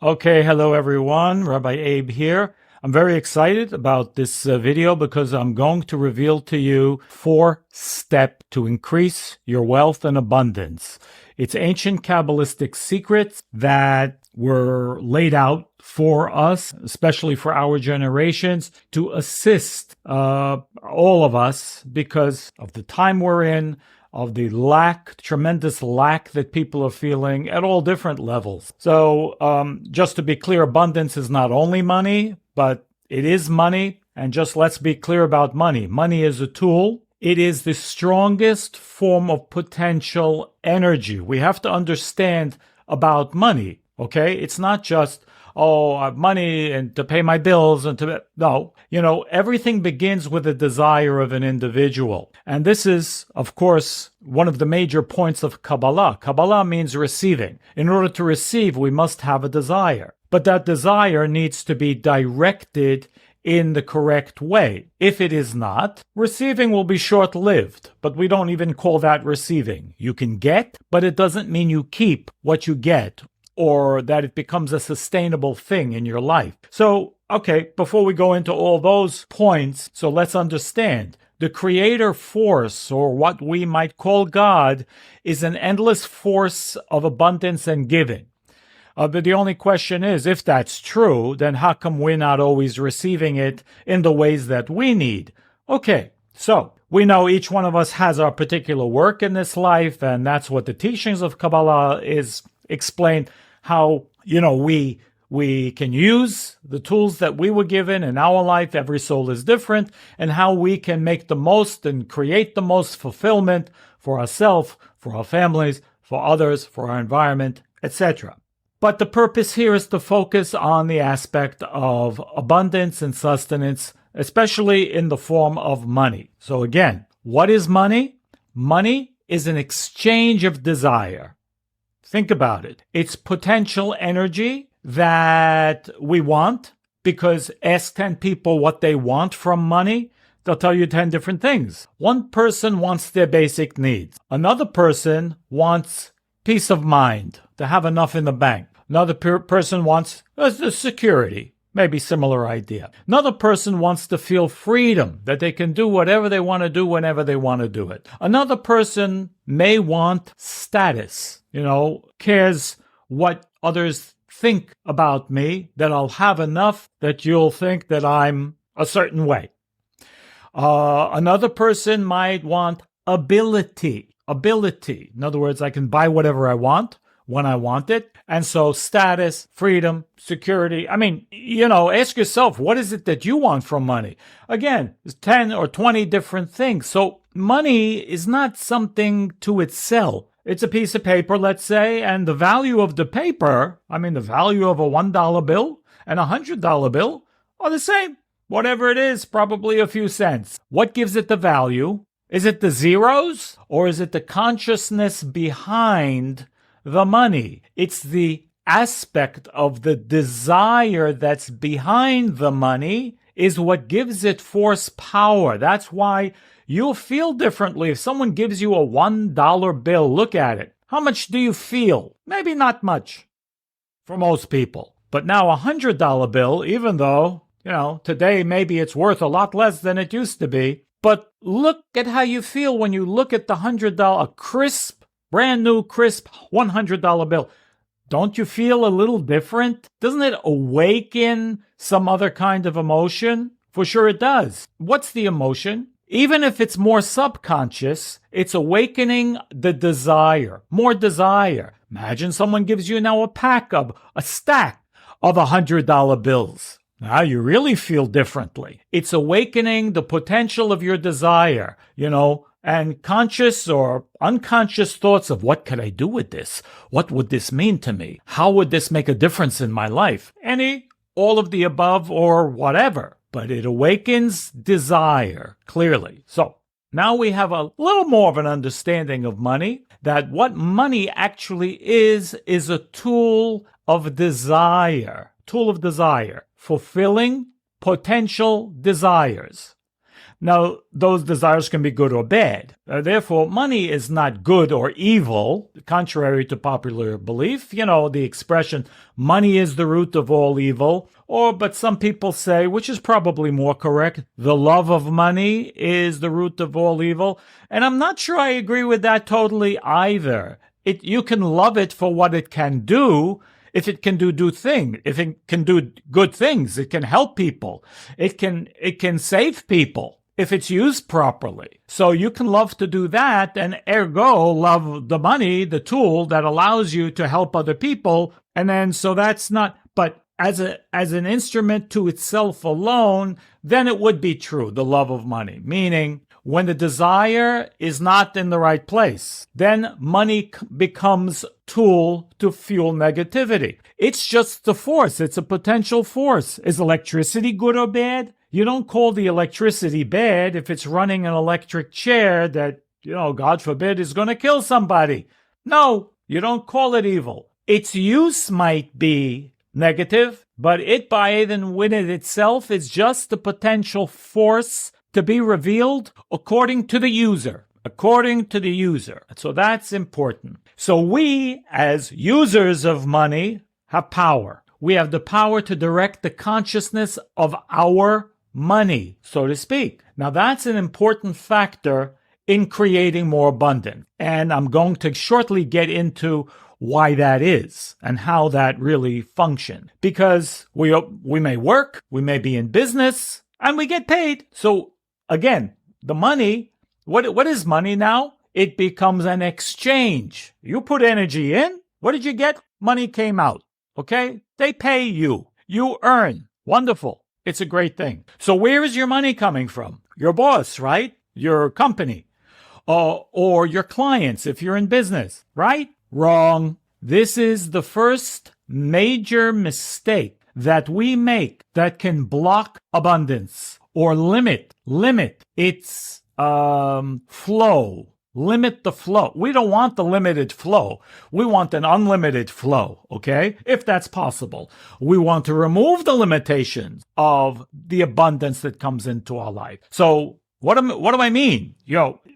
Okay, hello everyone. Rabbi Abe here. I'm very excited about this video because I'm going to reveal to you 4 steps to increase your wealth and abundance. It's ancient Kabbalistic secrets that were laid out for us, especially for our generations, to assist all of us because of the time we're in, of the tremendous lack that people are feeling at all different levels. So just to be clear, abundance is not only money, but it is money. And just let's be clear about money. Money is a tool. It is the strongest form of potential energy. We have to understand about money, okay? It's not just, oh, I have money and to pay my bills and no, everything begins with a desire of an individual. And this is, of course, one of the major points of Kabbalah. Kabbalah means receiving. In order to receive, we must have a desire. But that desire needs to be directed in the correct way. If it is not, receiving will be short-lived, but we don't even call that receiving. You can get, but it doesn't mean you keep what you get, or that it becomes a sustainable thing in your life. So, okay, before we go into all those points, so let's understand. The creator force, or what we might call God, is an endless force of abundance and giving. But the only question is, if that's true, then how come we're not always receiving it in the ways that we need? Okay, so we know each one of us has our particular work in this life, and that's what the teachings of Kabbalah is explain how, we can use the tools that we were given in our life. Every soul is different, and how we can make the most and create the most fulfillment for ourselves, for our families, for others, for our environment, etc. But the purpose here is to focus on the aspect of abundance and sustenance, especially in the form of money. So again, what is money? Money is an exchange of desire. Think about it. It's potential energy that we want, because ask 10 people what they want from money. They'll tell you 10 different things. One person wants their basic needs. Another person wants peace of mind, to have enough in the bank. Another person wants security, maybe similar idea. Another person wants to feel freedom, that they can do whatever they want to do whenever they want to do it. Another person may want status, cares what others think about me, that I'll have enough that you'll think that I'm a certain way. Another person might want ability. In other words, I can buy whatever I want when I want it. And so status, freedom, security. Ask yourself, what is it that you want from money? Again, there's 10 or 20 different things. So money is not something to itself. It's a piece of paper, let's say, and the value of the paper, the value of a $1 bill and a $100 bill are the same. Whatever it is, probably a few cents. What gives it the value? Is it the zeros, or is it the consciousness behind the money? It's the aspect of the desire that's behind the money is what gives it force power. That's why you'll feel differently. If someone gives you a $1 bill, look at it. How much do you feel? Maybe not much for most people. But now a $100 bill, even though, today maybe it's worth a lot less than it used to be. But look at how you feel when you look at the $100, crisp, brand new, crisp $100 bill. Don't you feel a little different? Doesn't it awaken some other kind of emotion? For sure it does. What's the emotion? Even if it's more subconscious, it's awakening the desire, more desire. Imagine someone gives you now a stack of $100 bills. Now you really feel differently. It's awakening the potential of your desire, and conscious or unconscious thoughts of what could I do with this? What would this mean to me? How would this make a difference in my life? All of the above or whatever. But it awakens desire, clearly. So now we have a little more of an understanding of money, that what money actually is a tool of desire. Fulfilling potential desires. Now, those desires can be good or bad. Therefore, money is not good or evil, contrary to popular belief. You know, the expression, money is the root of all evil. But some people say, which is probably more correct, the love of money is the root of all evil. And I'm not sure I agree with that totally either. You can love it for what it can do. If it can do if it can do good things, it can help people. It can save people if it's used properly. So you can love to do that, and ergo love the money, the tool that allows you to help other people. And then so that's not, but as an instrument to itself alone, then it would be true, the love of money. Meaning, when the desire is not in the right place, then money becomes tool to fuel negativity. It's just the force. It's a potential force. Is electricity good or bad? You don't call the electricity bad if it's running an electric chair that, God forbid, is going to kill somebody. No, you don't call it evil. Its use might be negative, but it by and within itself is just a potential force to be revealed according to the user. So that's important. So we, as users of money, have power. We have the power to direct the consciousness of our money, so to speak. Now that's an important factor in creating more abundance. And I'm going to shortly get into why that is and how that really functions. Because we may work, we may be in business, and we get paid. So again, the money, what is money now? It becomes an exchange. You put energy in. What did you get? Money came out. Okay? They pay you. You earn. Wonderful. It's a great thing. So where is your money coming from? Your boss, right? Your company. Or your clients if you're in business, right? Wrong. This is the first major mistake that we make that can block abundance or limit its flow. Limit the flow. We don't want the limited flow. We want an unlimited flow, okay? If that's possible. We want to remove the limitations of the abundance that comes into our life. So what do I mean?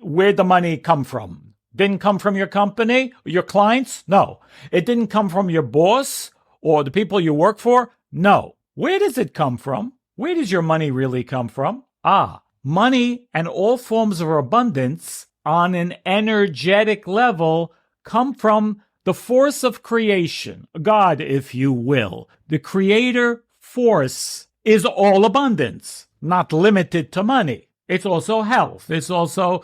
Where'd the money come from? Didn't come from your company, your clients? No. It didn't come from your boss or the people you work for? No. Where does it come from? Where does your money really come from? Money and all forms of abundance on an energetic level come from the force of creation, God, if you will. The creator force is all abundance, not limited to money. It's also health. It's also,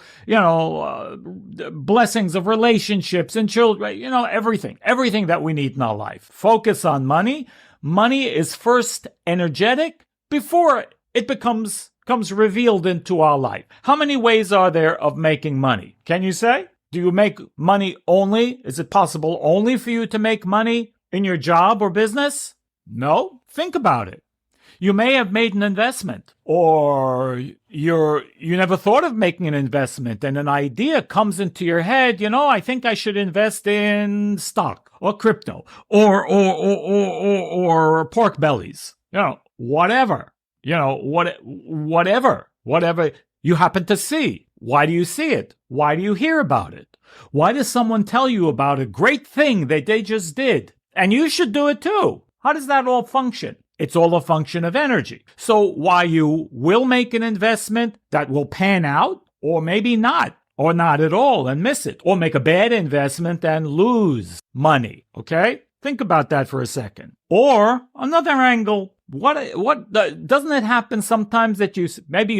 blessings of relationships and children, everything that we need in our life. Focus on money. Money is first energetic before it comes revealed into our life. How many ways are there of making money? Can you say? Do you make money only? Is it possible only for you to make money in your job or business? No. Think about it. You may have made an investment, or you never thought of making an investment, and an idea comes into your head, I think I should invest in stock or crypto or pork bellies, whatever. Whatever you happen to see. Why do you see it? Why do you hear about it? Why does someone tell you about a great thing that they just did? And you should do it too. How does that all function? It's all a function of energy. So while you will make an investment that will pan out, or maybe not, or not at all and miss it, or make a bad investment and lose money, okay? Think about that for a second. Or another angle, what doesn't it happen sometimes that you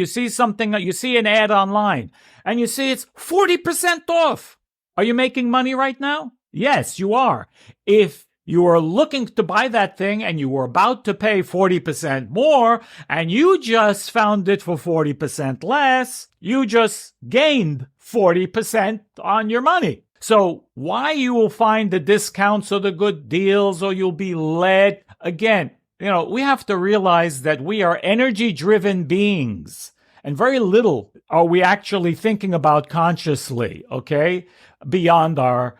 see something, you see an ad online and you see it's 40% off. Are you making money right now? Yes, you are. If you are looking to buy that thing and you were about to pay 40% more and you just found it for 40% less, you just gained 40% on your money. So why you will find the discounts or the good deals, or you'll be led, again, we have to realize that we are energy-driven beings, and very little are we actually thinking about consciously, okay, beyond our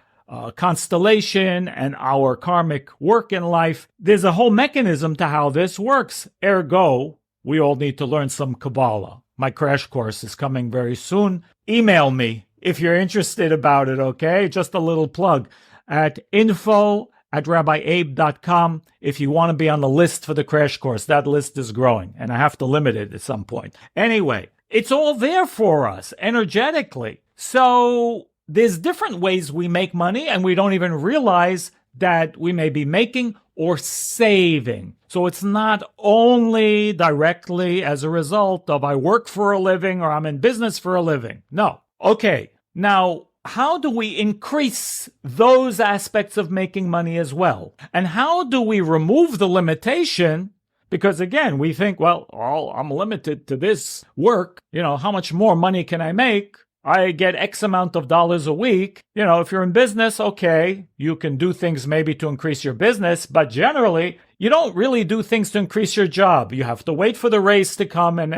constellation and our karmic work in life. There's a whole mechanism to how this works. Ergo, we all need to learn some kabbalah. my crash course is coming very soon. Email me if you're interested about it, okay? Just a little plug at info@rabbieabe.com if you want to be on the list for the crash course. That list is growing, and I have to limit it at some point. Anyway, it's all there for us energetically. So there's different ways we make money, and we don't even realize that we may be making or saving. So it's not only directly as a result of I work for a living or I'm in business for a living. No. Okay. Now, how do we increase those aspects of making money as well? And how do we remove the limitation? Because again, we think, well, I'm limited to this work. How much more money can I make? I get X amount of dollars a week. If you're in business, okay, you can do things maybe to increase your business, but generally, you don't really do things to increase your job. You have to wait for the raise to come and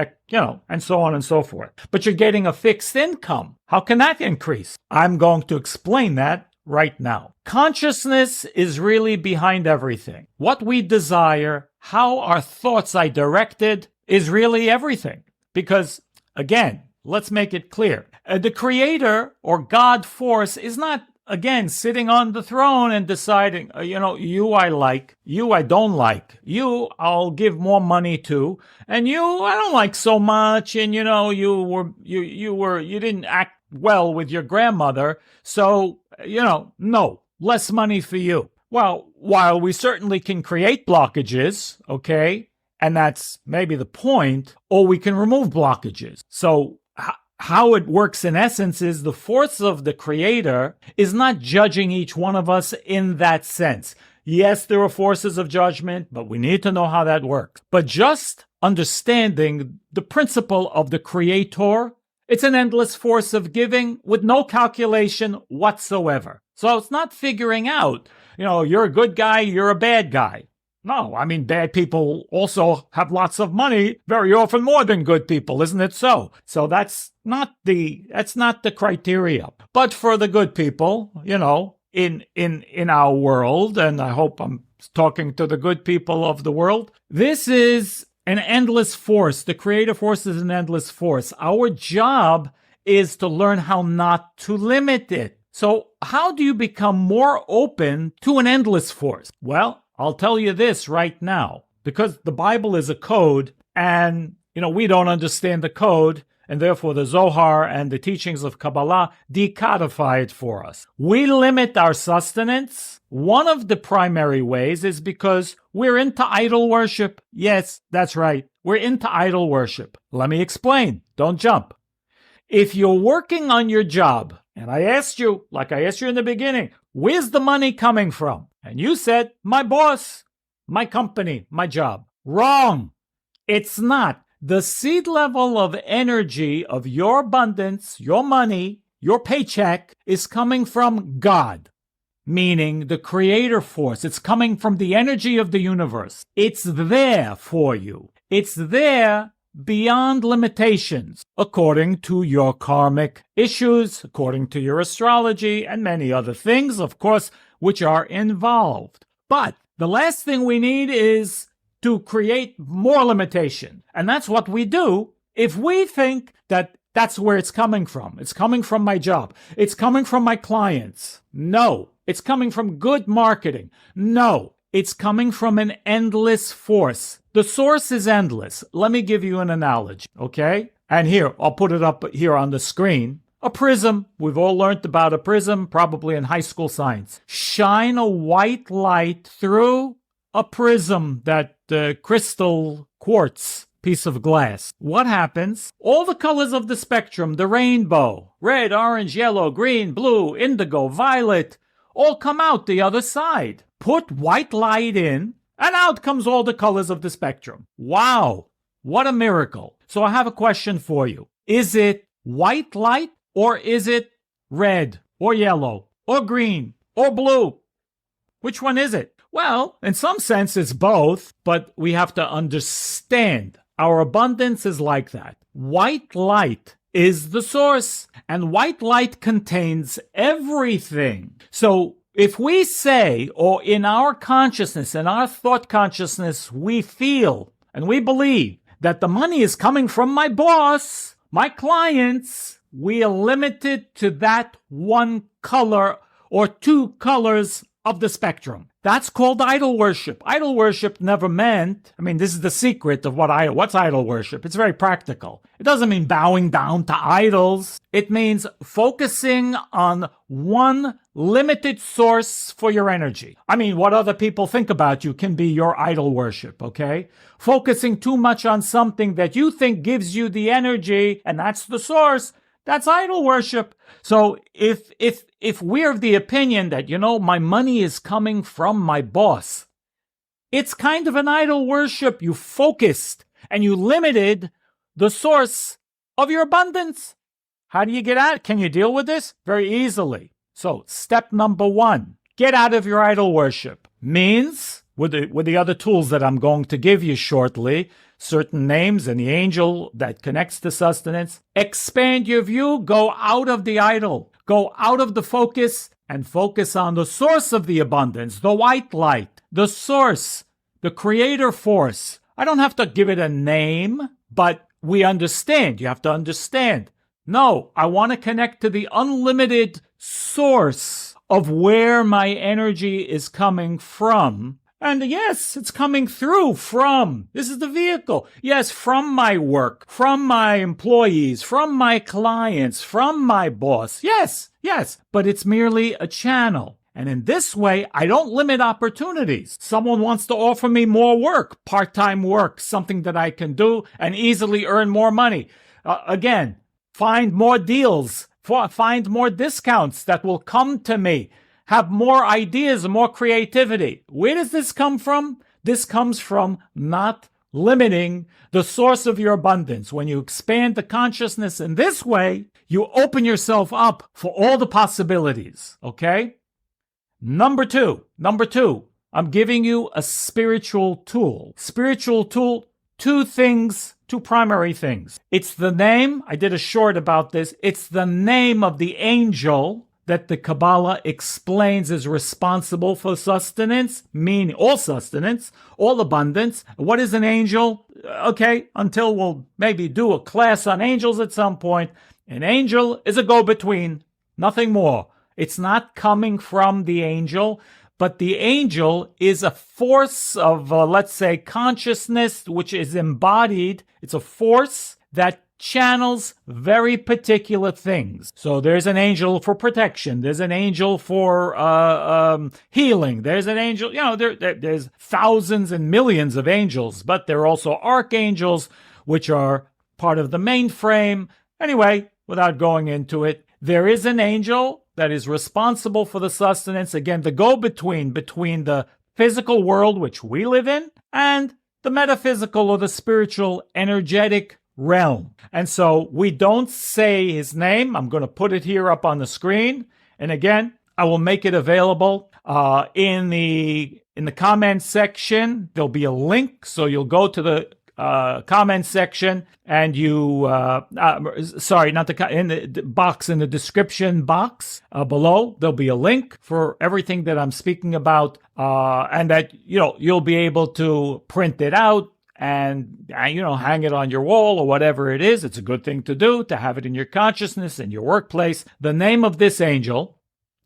so on and so forth. But you're getting a fixed income. How can that increase? I'm going to explain that right now. Consciousness is really behind everything. What we desire, how our thoughts are directed is really everything. Because again, let's make it clear. The creator or God force is not, again, sitting on the throne and deciding, you I like, you I don't like, you I'll give more money to, and you I don't like so much, and you didn't act well with your grandmother, so, no, less money for you. Well, while we certainly can create blockages, okay, and that's maybe the point, or we can remove blockages. So how it works in essence is the force of the creator is not judging each one of us in that sense. Yes, there are forces of judgment, but we need to know how that works. But just understanding the principle of the creator, it's an endless force of giving with no calculation whatsoever. So it's not figuring out, you're a good guy, you're a bad guy. No, bad people also have lots of money, very often more than good people, isn't it so? So that's not the criteria. But for the good people, in our world, and I hope I'm talking to the good people of the world, this is an endless force. The creative force is an endless force. Our job is to learn how not to limit it. So how do you become more open to an endless force? Well, I'll tell you this right now, because the Bible is a code and, we don't understand the code, and therefore the Zohar and the teachings of Kabbalah decodify it for us. We limit our sustenance. One of the primary ways is because we're into idol worship. Yes, that's right. We're into idol worship. Let me explain. Don't jump. If you're working on your job, and I asked you, like I asked you in the beginning, where's the money coming from? And you said, my boss, my company, my job. Wrong. It's not. The seed level of energy of your abundance, your money, your paycheck is coming from God, meaning the creator force. It's coming from the energy of the universe. It's there for you. It's there beyond limitations, according to your karmic issues, according to your astrology, and many other things, of course, which are involved. But the last thing we need is to create more limitation. And that's what we do if we think that that's where it's coming from. It's coming from my job. It's coming from my clients. No. It's coming from good marketing. No. It's coming from an endless force. The source is endless. Let me give you an analogy, okay? And here, I'll put it up here on the screen. A prism. We've all learned about a prism, probably in high school science. Shine a white light through a prism, that crystal quartz piece of glass. What happens? All the colors of the spectrum, the rainbow, red, orange, yellow, green, blue, indigo, violet, all come out the other side. Put white light in, and out comes all the colors of the spectrum. Wow, what a miracle. So I have a question for you. Is it white light, or is it red, or yellow, or green, or blue? Which one is it? Well, in some sense it's both, but we have to understand our abundance is like that. White light is the source, and white light contains everything. So if we say, or in our consciousness, in our thought consciousness, we feel and we believe that the money is coming from my boss, my clients, we are limited to that one color or two colors of the spectrum. That's called idol worship. Idol worship never meant, this is the secret of what's idol worship. It's very practical. It doesn't mean bowing down to idols. It means focusing on one limited source for your energy. What other people think about you can be your idol worship, okay? Focusing too much on something that you think gives you the energy, and that's the source, that's idol worship. So if we're of the opinion that, my money is coming from my boss, it's kind of an idol worship. You focused and you limited the source of your abundance. How do you get out? Can you deal with this? Very easily. So step number 1, get out of your idol worship. Means, with the other tools that I'm going to give you shortly, certain names and the angel that connects to sustenance, expand your view, go out of the idol, go out of the focus and focus on the source of the abundance, the white light, the source, the creator force. I don't have to give it a name, but we understand. You have to understand. No, I want to connect to the unlimited source of where my energy is coming from. And yes, it's coming through from, this is the vehicle. Yes, from my work, from my employees, from my clients, from my boss. Yes, but it's merely a channel. And in this way, I don't limit opportunities. Someone wants to offer me more work, part-time work, something that I can do and easily earn more money. Again, find more deals, find more discounts that will come to me. Have more ideas and more creativity. Where does this come from? This comes from not limiting the source of your abundance. When you expand the consciousness in this way, you open yourself up for all the possibilities, okay? Number two, I'm giving you a spiritual tool. Spiritual tool, two primary things. It's the name, I did a short about this, it's the name of the angel that the Kabbalah explains is responsible for sustenance, meaning all sustenance, all abundance. What is an angel? Okay, until we'll maybe do a class on angels at some point. An angel is a go-between, nothing more. It's not coming from the angel, but the angel is a force of, let's say, consciousness, which is embodied. It's a force that channels very particular things. So there's an angel for protection. There's an angel for healing. There's an angel, there's thousands and millions of angels, but there are also archangels, which are part of the mainframe. Anyway, without going into it, there is an angel that is responsible for the sustenance. Again, the go-between between the physical world, which we live in, and the metaphysical or the spiritual, energetic realm. And so we don't say his name. I'm going to put it here up on the screen. And again, I will make it available in the comment section. There'll be a link. So you'll go to the comment section and you, in the box, in the description box below, there'll be a link for everything that I'm speaking about, and that, you'll be able to print it out and hang it on your wall or whatever it is. It's a good thing to do, to have it in your consciousness, in your workplace. The name of this angel,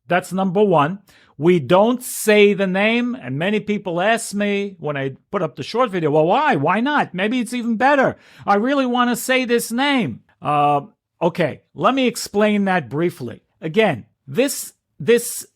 that's number 1. We don't say the name, and many people ask me when I put up the short video, well, why? Why not? Maybe it's even better. I really want to say this name. Okay, let me explain that briefly. Again, this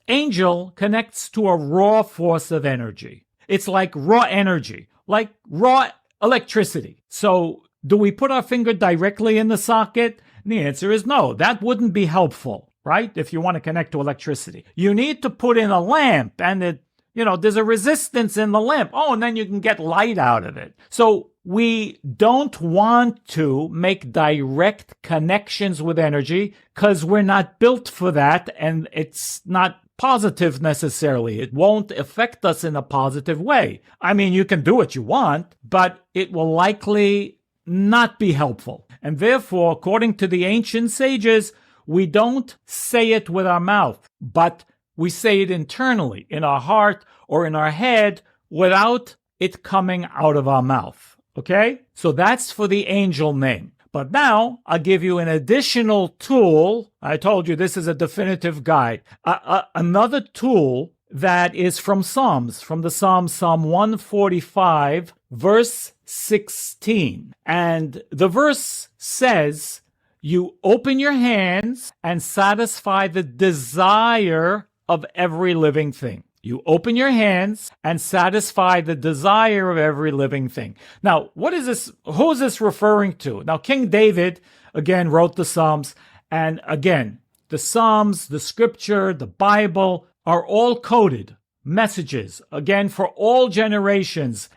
angel connects to a raw force of energy. It's like raw energy, like raw electricity. So do we put our finger directly in the socket? And the answer is no. That wouldn't be helpful, right? If you want to connect to electricity. You need to put in a lamp, and there's a resistance in the lamp. Oh, and then you can get light out of it. So we don't want to make direct connections with energy because we're not built for that, and it's not positive necessarily. It won't affect us in a positive way. You can do what you want, but it will likely not be helpful. And therefore, according to the ancient sages, we don't say it with our mouth, but we say it internally, in our heart or in our head, without it coming out of our mouth. Okay? So that's for the angel name. But now I'll give you an additional tool. I told you this is a definitive guide. Another tool that is from Psalms, from the Psalm 145, verse 16. And the verse says, you open your hands and satisfy the desire of every living thing. You open your hands and satisfy the desire of every living thing. Now, what is this? Who is this referring to? Now, King David, again, wrote the Psalms. And again, the Psalms, the scripture, the Bible are all coded messages, again, for all generations.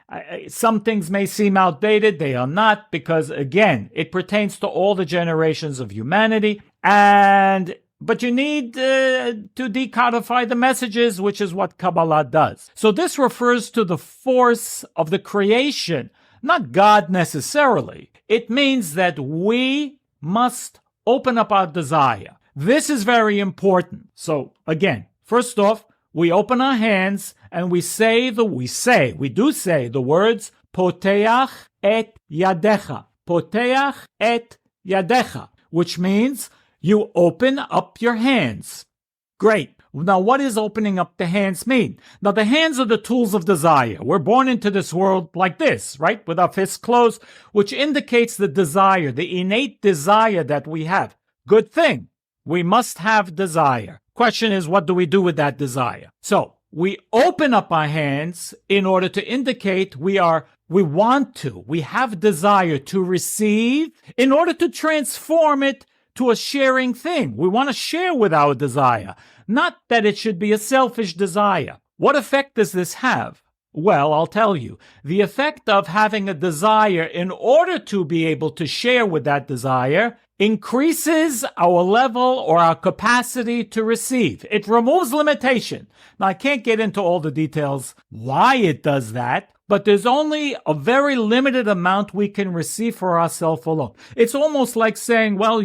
Some things may seem outdated. They are not, because, again, it pertains to all the generations of humanity. But you need to decodify the messages, which is what Kabbalah does. So this refers to the force of the creation, not God necessarily. It means that we must open up our desire. This is very important. So again, first off, we open our hands and we do say the words, Poteach et yadecha. Poteach et yadecha, which means you open up your hands. Great. Now, what does opening up the hands mean? Now, the hands are the tools of desire. We're born into this world like this, right? With our fists closed, which indicates the desire, the innate desire that we have. Good thing. We must have desire. Question is, what do we do with that desire? So, we open up our hands in order to indicate we have desire to receive in order to transform it to a sharing thing. We want to share with our desire, not that it should be a selfish desire. What effect does this have? Well, I'll tell you. The effect of having a desire in order to be able to share with that desire increases our level or our capacity to receive. It removes limitation. Now, I can't get into all the details why it does that, but there's only a very limited amount we can receive for ourselves alone. It's almost like saying, well,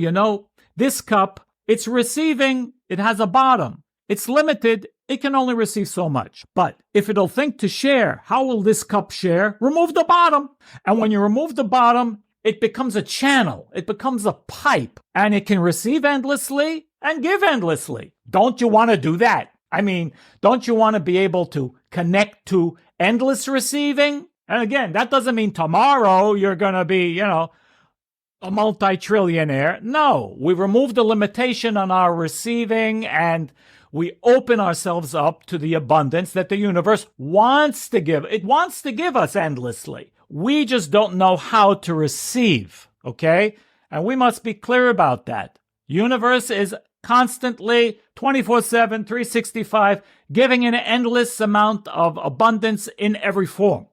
this cup, it's receiving, it has a bottom. It's limited, it can only receive so much. But if it'll think to share, how will this cup share? Remove the bottom. And when you remove the bottom, it becomes a channel. It becomes a pipe. And it can receive endlessly and give endlessly. Don't you want to do that? I mean, don't you want to be able to connect to endless receiving? And again, that doesn't mean tomorrow you're going to be, a multi-trillionaire. No, we remove the limitation on our receiving and we open ourselves up to the abundance that the universe wants to give. It wants to give us endlessly. We just don't know how to receive, okay? And we must be clear about that. Universe is constantly 24/7, 365, giving an endless amount of abundance in every form.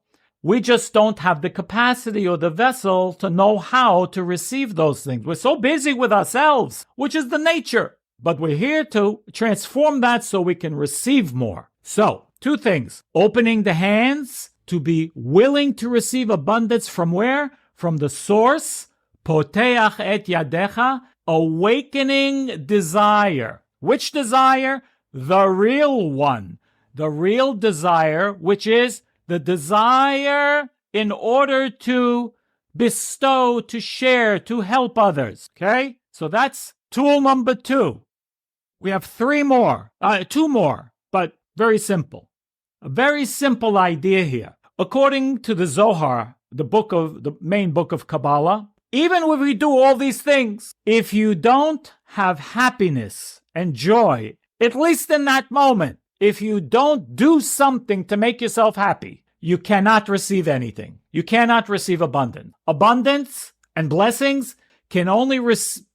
We just don't have the capacity or the vessel to know how to receive those things. We're so busy with ourselves, which is the nature. But we're here to transform that so we can receive more. So, two things. Opening the hands to be willing to receive abundance from where? From the source. Poteach et yadecha. Awakening desire. Which desire? The real one. The real desire, which is the desire in order to bestow, to share, to help others. Okay? So that's tool number 2. We have two more, but very simple. A very simple idea here. According to the Zohar, the main book of Kabbalah, even if we do all these things, if you don't have happiness and joy, at least in that moment, if you don't do something to make yourself happy, you cannot receive anything. You cannot receive abundance. Abundance and blessings can only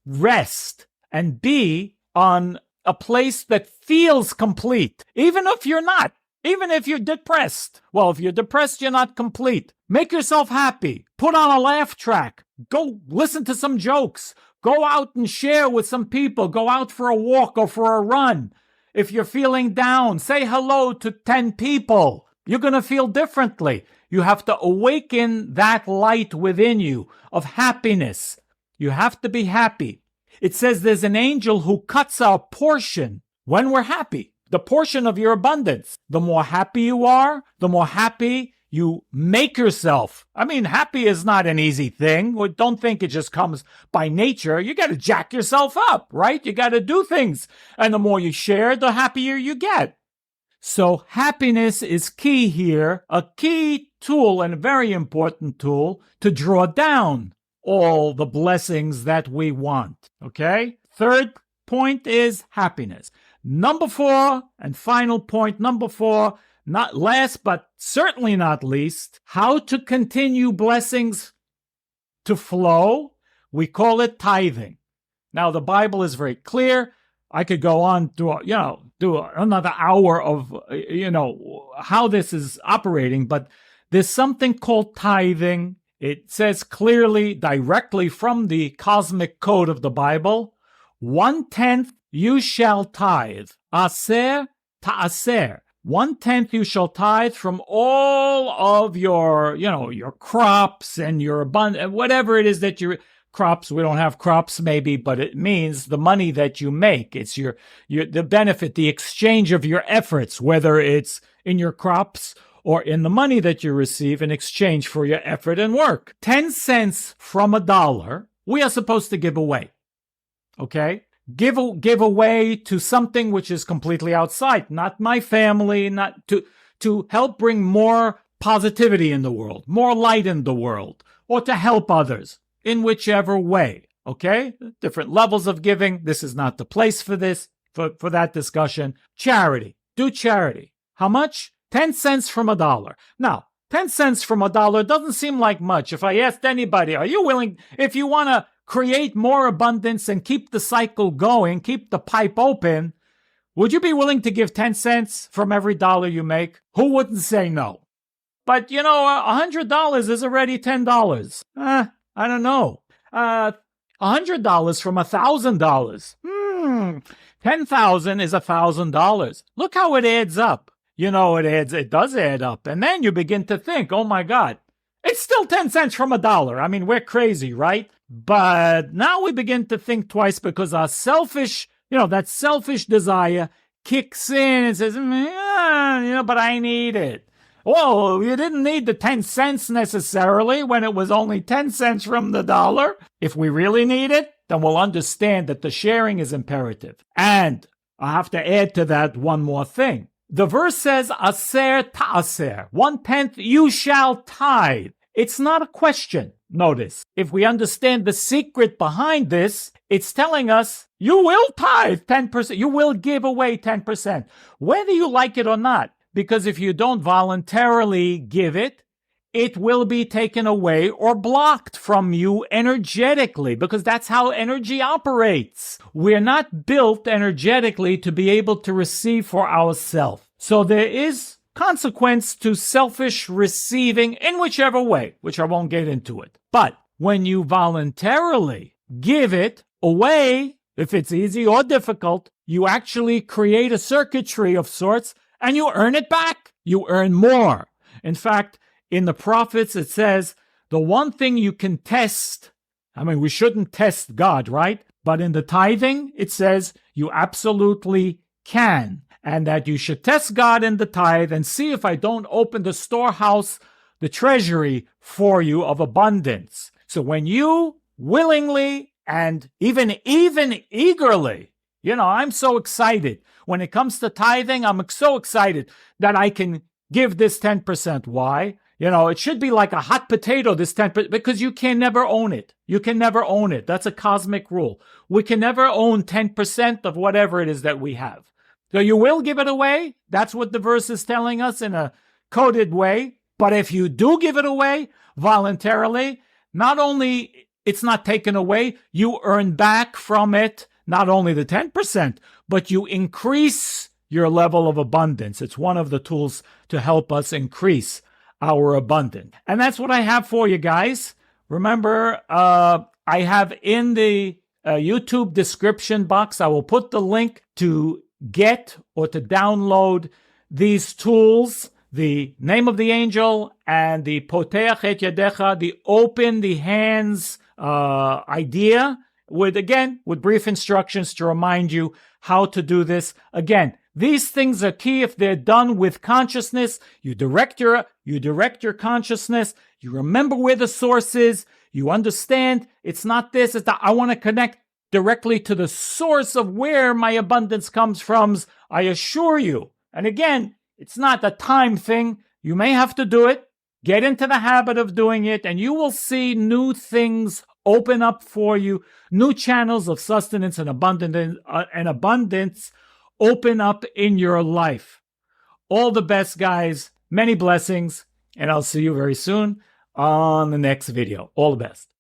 rest and be on a place that feels complete, even if you're not. Even if you're depressed. Well, if you're depressed, you're not complete. Make yourself happy. Put on a laugh track. Go listen to some jokes. Go out and share with some people. Go out for a walk or for a run. If you're feeling down, say hello to 10 people. You're going to feel differently. You have to awaken that light within you of happiness. You have to be happy. It says there's an angel who cuts our portion when we're happy. The portion of your abundance. The more happy you are, the more happy You make yourself. I mean, happy is not an easy thing. Don't think it just comes by nature. You got to jack yourself up, right? You got to do things. And the more you share, the happier you get. So happiness is key here, a key tool and a very important tool to draw down all the blessings that we want, okay? Third point is happiness. Number 4, and final point, number 4, not last but certainly not least, how to continue blessings to flow. We call it tithing. Now, the Bible is very clear. I could go on to, do another hour of, how this is operating, but there's something called tithing. It says clearly, directly from the cosmic code of the Bible, 1/10 you shall tithe. Aser ta'aser. 1/10 you shall tithe from all of your, your crops and your abundance, whatever it is that your crops. We don't have crops maybe, but it means the money that you make. It's the benefit, the exchange of your efforts, whether it's in your crops or in the money that you receive in exchange for your effort and work. 10 cents from $1, we are supposed to give away. Okay? Give away to something which is completely outside, not my family, not to help bring more positivity in the world, more light in the world, or to help others in whichever way. Okay? Different levels of giving. This is not the place for this, for that discussion. Charity. Do charity. How much? 10 cents from $1. Now, 10 cents from $1 doesn't seem like much. If I asked anybody, are you willing, if you want to create more abundance and keep the cycle going, keep the pipe open, would you be willing to give 10 cents from every dollar you make? Who wouldn't say no? But, $100 is already $10. I don't know. $100 from $1,000. 10,000 is $1,000. Look how it adds up. It does add up. And then you begin to think, oh my God, it's still 10 cents from $1. I mean, we're crazy, right? But now we begin to think twice because our selfish, that selfish desire kicks in and says, but I need it. Well, you didn't need the 10 cents necessarily when it was only 10 cents from the dollar. If we really need it, then we'll understand that the sharing is imperative. And I have to add to that one more thing. The verse says, aser ta'aser, 1/10 you shall tithe. It's not a question. Notice, if we understand the secret behind this, it's telling us you will tithe 10%. You will give away 10%, whether you like it or not. Because if you don't voluntarily give it, it will be taken away or blocked from you energetically, because that's how energy operates. We're not built energetically to be able to receive for ourselves. So there is consequence to selfish receiving in whichever way, which I won't get into it. But when you voluntarily give it away, if it's easy or difficult, you actually create a circuitry of sorts and you earn it back. You earn more. In fact, in the prophets, it says the one thing you can test, we shouldn't test God, right? But in the tithing, it says you absolutely can. And that you should test God in the tithe and see if I don't open the storehouse, the treasury for you of abundance. So when you willingly and even eagerly, I'm so excited. When it comes to tithing, I'm so excited that I can give this 10%. Why? It should be like a hot potato, this 10%, because you can never own it. You can never own it. That's a cosmic rule. We can never own 10% of whatever it is that we have. So you will give it away. That's what the verse is telling us in a coded way. But if you do give it away voluntarily, not only it's not taken away, you earn back from it not only the 10%, but you increase your level of abundance. It's one of the tools to help us increase our abundance. And that's what I have for you guys. Remember, I have in the YouTube description box, I will put the link to get or to download these tools, the name of the angel and the poteach et yadecha, the open the hands idea, with brief instructions to remind you how to do this. Again, these things are key if they're done with consciousness. You direct your You direct your consciousness. You remember where the source is. You understand it's not this, it's that. I want to connect directly to the source of where my abundance comes from. I assure you. And again, it's not a time thing. You may have to do it. Get into the habit of doing it, and you will see new things open up for you. New channels of sustenance and abundance open up in your life. All the best, guys. Many blessings, and I'll see you very soon on the next video. All the best.